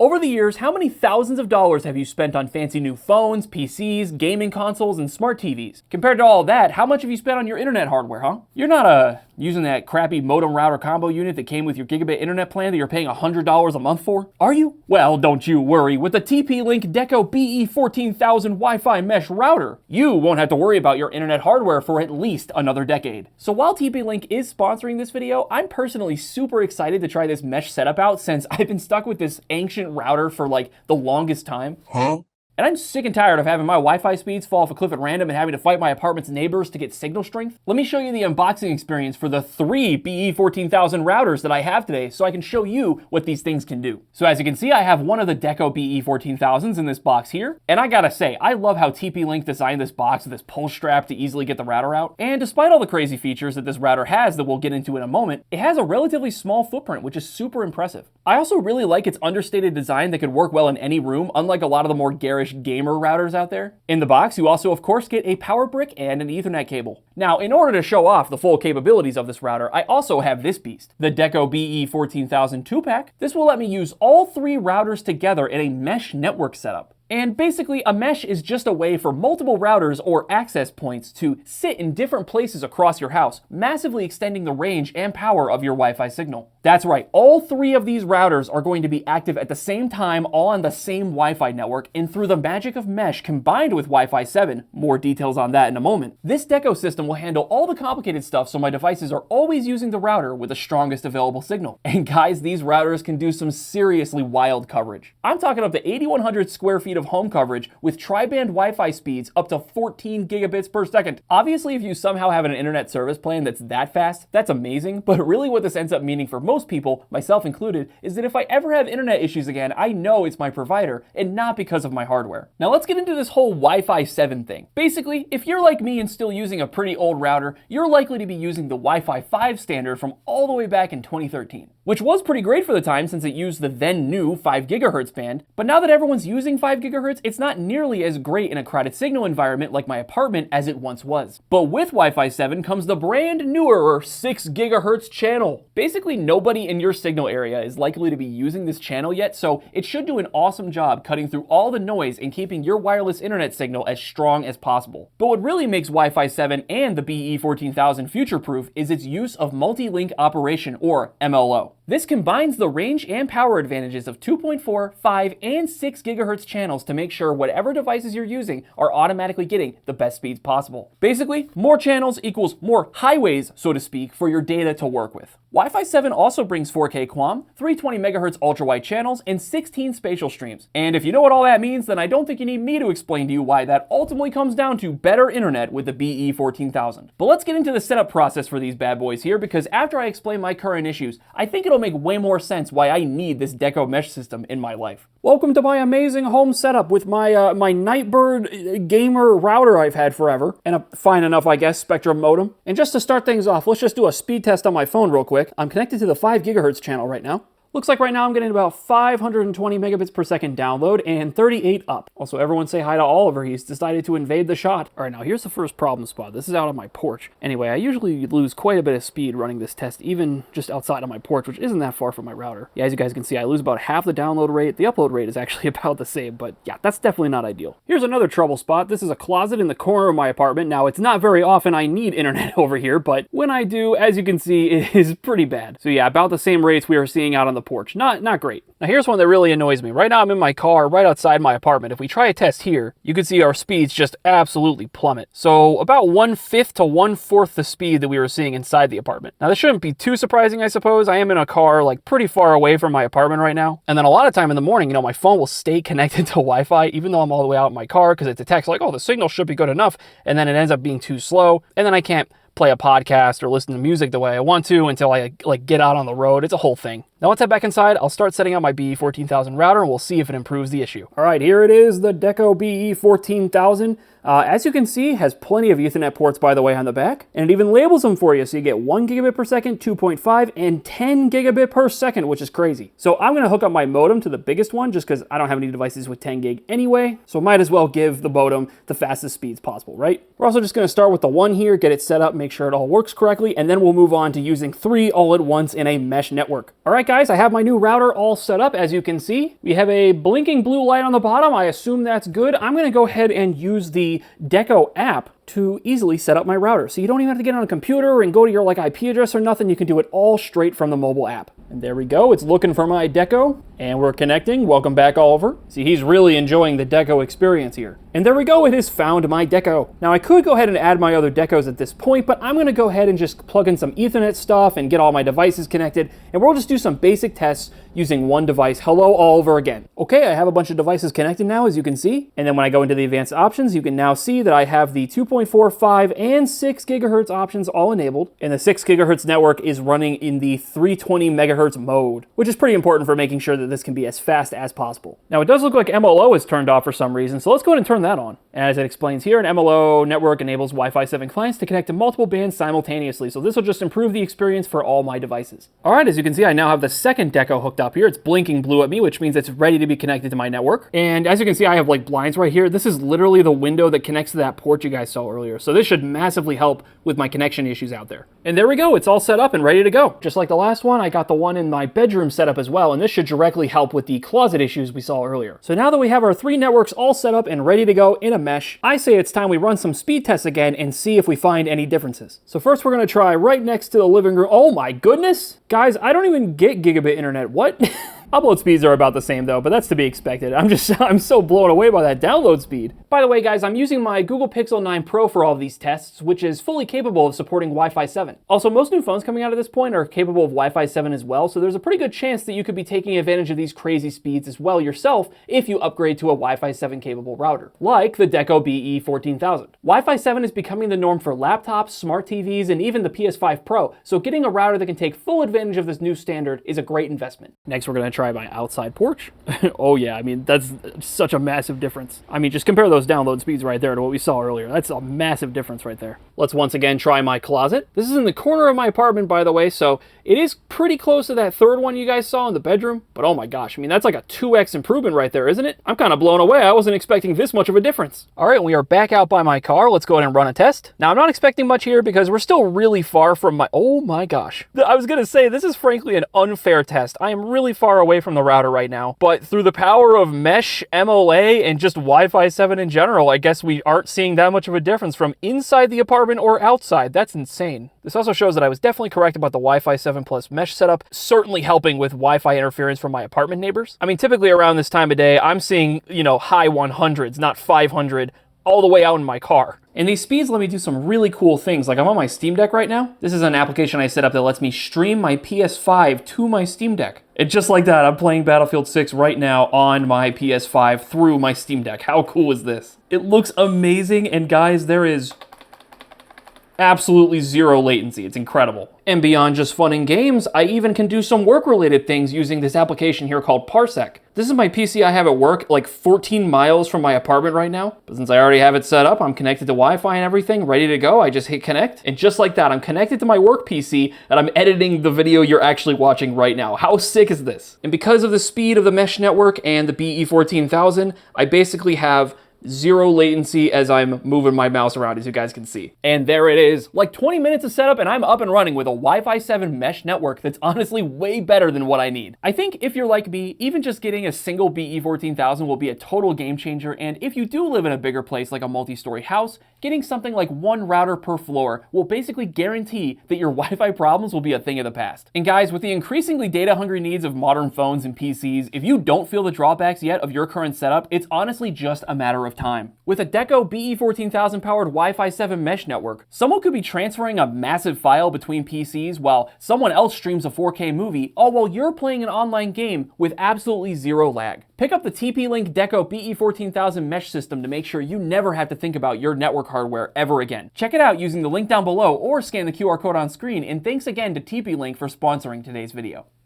Over the years, how many thousands of dollars have you spent on fancy new phones, PCs, gaming consoles, and smart TVs? Compared to all of that, how much have you spent on your internet hardware, huh? You're not using that crappy modem router combo unit that came with your gigabit internet plan that you're paying $100 a month for? Are you? Well, don't you worry. With the TP-Link Deco BE14000 Wi-Fi mesh router, you won't have to worry about your internet hardware for at least another decade. So while TP-Link is sponsoring this video, I'm personally super excited to try this mesh setup out since I've been stuck with this ancient router for like the longest time. And I'm sick and tired of having my Wi-Fi speeds fall off a cliff at random and having to fight my apartment's neighbors to get signal strength. Let me show you the unboxing experience for the 3 BE14000 routers that I have today so I can show you what these things can do. So as you can see, I have one of the Deco BE14000s in this box here. And I gotta say, I love how TP-Link designed this box with this pull strap to easily get the router out. And despite all the crazy features that this router has that we'll get into in a moment, it has a relatively small footprint, which is super impressive. I also really like its understated design that could work well in any room, unlike a lot of the more garish gamer routers out there. In the box, you also of course get a power brick and an Ethernet cable. Now, in order to show off the full capabilities of this router, I also have this beast, the Deco BE14000 2-pack. This will let me use all 3 routers together in a mesh network setup. And basically, a mesh is just a way for multiple routers or access points to sit in different places across your house, massively extending the range and power of your Wi-Fi signal. That's right, all 3 of these routers are going to be active at the same time, all on the same Wi-Fi network, and through the magic of mesh combined with Wi-Fi 7, more details on that in a moment, this Deco system will handle all the complicated stuff so my devices are always using the router with the strongest available signal. And guys, these routers can do some seriously wild coverage. I'm talking up to 8,100 square feet of home coverage with tri-band Wi-Fi speeds up to 14 gigabits per second. Obviously, if you somehow have an internet service plan that's that fast, that's amazing, but really what this ends up meaning for most people, myself included, is that if I ever have internet issues again, I know it's my provider and not because of my hardware. Now let's get into this whole Wi-Fi 7 thing. Basically, if you're like me and still using a pretty old router, you're likely to be using the Wi-Fi 5 standard from all the way back in 2013, which was pretty great for the time since it used the then new 5 gigahertz band. But now that everyone's using 5 gigahertz, it's not nearly as great in a crowded signal environment like my apartment as it once was. But with Wi-Fi 7 comes the brand newer 6 gigahertz channel. Basically, nobody in your signal area is likely to be using this channel yet, so it should do an awesome job cutting through all the noise and keeping your wireless internet signal as strong as possible. But what really makes Wi-Fi 7 and the BE14000 future-proof is its use of multi-link operation, or MLO. This combines the range and power advantages of 2.4, 5, and 6 gigahertz channels to make sure whatever devices you're using are automatically getting the best speeds possible. Basically, more channels equals more highways, so to speak, for your data to work with. Wi-Fi 7 also brings 4K QAM, 320 MHz ultra-wide channels, and 16 spatial streams. And if you know what all that means, then I don't think you need me to explain to you why that ultimately comes down to better internet with the BE14000. But let's get into the setup process for these bad boys here, because after I explain my current issues, I think it'll make way more sense why I need this Deco mesh system in my life. Welcome to my amazing home setup with my my Nightbird gamer router I've had forever, and a fine enough, I guess, Spectrum modem. And just to start things off, let's just do a speed test on my phone real quick. I'm connected to the 5 gigahertz channel right now. Looks like right now I'm getting about 520 megabits per second download and 38 up. Also, everyone say hi to Oliver. He's decided to invade the shot. All right, now here's the first problem spot. This is out on my porch. Anyway, I usually lose quite a bit of speed running this test, even just outside of my porch, which isn't that far from my router. Yeah, as you guys can see, I lose about half the download rate. The upload rate is actually about the same, but yeah, that's definitely not ideal. Here's another trouble spot. This is a closet in the corner of my apartment. Now, it's not very often I need internet over here, but when I do, as you can see, it is pretty bad. So yeah, about the same rates we are seeing out on the porch. Not great. Now here's one that really annoys me. Right now I'm in my car right outside my apartment. If we try a test here, you can see our speeds just absolutely plummet. So about 1/5 to 1/4 the speed that we were seeing inside the apartment. Now this shouldn't be too surprising, I suppose. I am in a car like pretty far away from my apartment right now. And then a lot of time in the morning, you know, my phone will stay connected to Wi-Fi even though I'm all the way out in my car because it detects like, oh, the signal should be good enough. And then it ends up being too slow. And then I can't play a podcast or listen to music the way I want to until I like get out on the road. It's a whole thing. Now once I'm back inside, I'll start setting up my BE14000 router and we'll see if it improves the issue. All right, here it is, the Deco BE14000. As you can see, has plenty of Ethernet ports, by the way, on the back, and it even labels them for you, so you get 1 gigabit per second, 2.5, and 10 gigabit per second, which is crazy. So I'm gonna hook up my modem to the biggest one, just because I don't have any devices with 10 gig anyway, so might as well give the modem the fastest speeds possible, right? We're also just gonna start with the 1 here, get it set up, make sure it all works correctly, and then we'll move on to using 3 all at once in a mesh network. All right, guys, I have my new router all set up. As you can see, we have a blinking blue light on the bottom. I assume that's good. I'm gonna go ahead and use the Deco app to easily set up my router. So you don't even have to get on a computer and go to your IP address or nothing. You can do it all straight from the mobile app. And there we go. It's looking for my Deco and we're connecting. Welcome back, Oliver. See, he's really enjoying the Deco experience here. And there we go. It has found my Deco. Now I could go ahead and add my other Decos at this point, but I'm gonna go ahead and just plug in some Ethernet stuff and get all my devices connected. And we'll just do some basic tests using one device. Hello, Oliver again. Okay, I have a bunch of devices connected now, as you can see. And then when I go into the advanced options, you can now see that I have the 2.4, 5, and 6 gigahertz options all enabled. And the 6 gigahertz network is running in the 320 megahertz mode, which is pretty important for making sure that this can be as fast as possible. Now, it does look like MLO is turned off for some reason, so let's go ahead and turn that on. As it explains here, an MLO network enables Wi-Fi 7 clients to connect to multiple bands simultaneously, so this will just improve the experience for all my devices. All right, as you can see, I now have the second Deco hooked up here. It's blinking blue at me, which means it's ready to be connected to my network. And as you can see, I have blinds right here. This is literally the window that connects to that port you guys saw earlier. So this should massively help with my connection issues out there. And there we go, it's all set up and ready to go. Just like the last one, I got the one in my bedroom set up as well, and this should directly help with the closet issues we saw earlier. So now that we have our 3 networks all set up and ready to go in a mesh, I say it's time we run some speed tests again and see if we find any differences. So first we're gonna try right next to the living room. Oh my goodness! Guys, I don't even get gigabit internet, what? Upload speeds are about the same though, but that's to be expected. I'm so blown away by that download speed. By the way, guys, I'm using my Google Pixel 9 Pro for all of these tests, which is fully capable of supporting Wi-Fi 7. Also, most new phones coming out at this point are capable of Wi-Fi 7 as well, so there's a pretty good chance that you could be taking advantage of these crazy speeds as well yourself if you upgrade to a Wi-Fi 7 capable router, like the Deco BE14000. Wi-Fi 7 is becoming the norm for laptops, smart TVs, and even the PS5 Pro, so getting a router that can take full advantage of this new standard is a great investment. Next, we're gonna try my outside porch. Oh yeah, I mean, that's such a massive difference. I mean, just compare those download speeds right there to what we saw earlier. That's a massive difference right there. Let's once again try my closet. This is in the corner of my apartment, by the way, so it is pretty close to that third one you guys saw in the bedroom, but oh my gosh, I mean, that's like a 2x improvement right there, isn't it? I'm kind of blown away. I wasn't expecting this much of a difference. All right, we are back out by my car. Let's go ahead and run a test. Now, I'm not expecting much here because we're still really far from my, oh my gosh. I was gonna say, this is frankly an unfair test. I am really far away from the router right now, but through the power of mesh, MLA, and just Wi-Fi 7 in general, I guess we aren't seeing that much of a difference from inside the apartment or outside. That's insane. This also shows that I was definitely correct about the Wi-Fi 7 Plus mesh setup, certainly helping with Wi-Fi interference from my apartment neighbors. I mean, typically around this time of day, I'm seeing, high 100s, not 500, all the way out in my car. And these speeds let me do some really cool things. Like I'm on my Steam Deck right now. This is an application I set up that lets me stream my PS5 to my Steam Deck. And just like that, I'm playing Battlefield 6 right now on my PS5 through my Steam Deck. How cool is this? It looks amazing, and guys, there is absolutely zero latency. It's incredible. And beyond just fun and games, I even can do some work-related things using this application here called Parsec. This is my PC I have at work, like 14 miles from my apartment right now. But since I already have it set up, I'm connected to Wi-Fi and everything, ready to go. I just hit connect. And just like that, I'm connected to my work PC and I'm editing the video you're actually watching right now. How sick is this? And because of the speed of the mesh network and the BE14000, I basically have zero latency as I'm moving my mouse around, as you guys can see. And there it is. Like 20 minutes of setup and I'm up and running with a Wi-Fi 7 mesh network that's honestly way better than what I need. I think if you're like me, even just getting a single BE14000 will be a total game changer, and if you do live in a bigger place like a multi-story house, getting something like one router per floor will basically guarantee that your Wi-Fi problems will be a thing of the past. And guys, with the increasingly data-hungry needs of modern phones and PCs, if you don't feel the drawbacks yet of your current setup, it's honestly just a matter of time. With a Deco BE14000 powered Wi-Fi 7 mesh network, someone could be transferring a massive file between PCs while someone else streams a 4K movie, all while you're playing an online game with absolutely zero lag. Pick up the TP-Link Deco BE14000 mesh system to make sure you never have to think about your network hardware ever again. Check it out using the link down below or scan the QR code on screen, and thanks again to TP-Link for sponsoring today's video.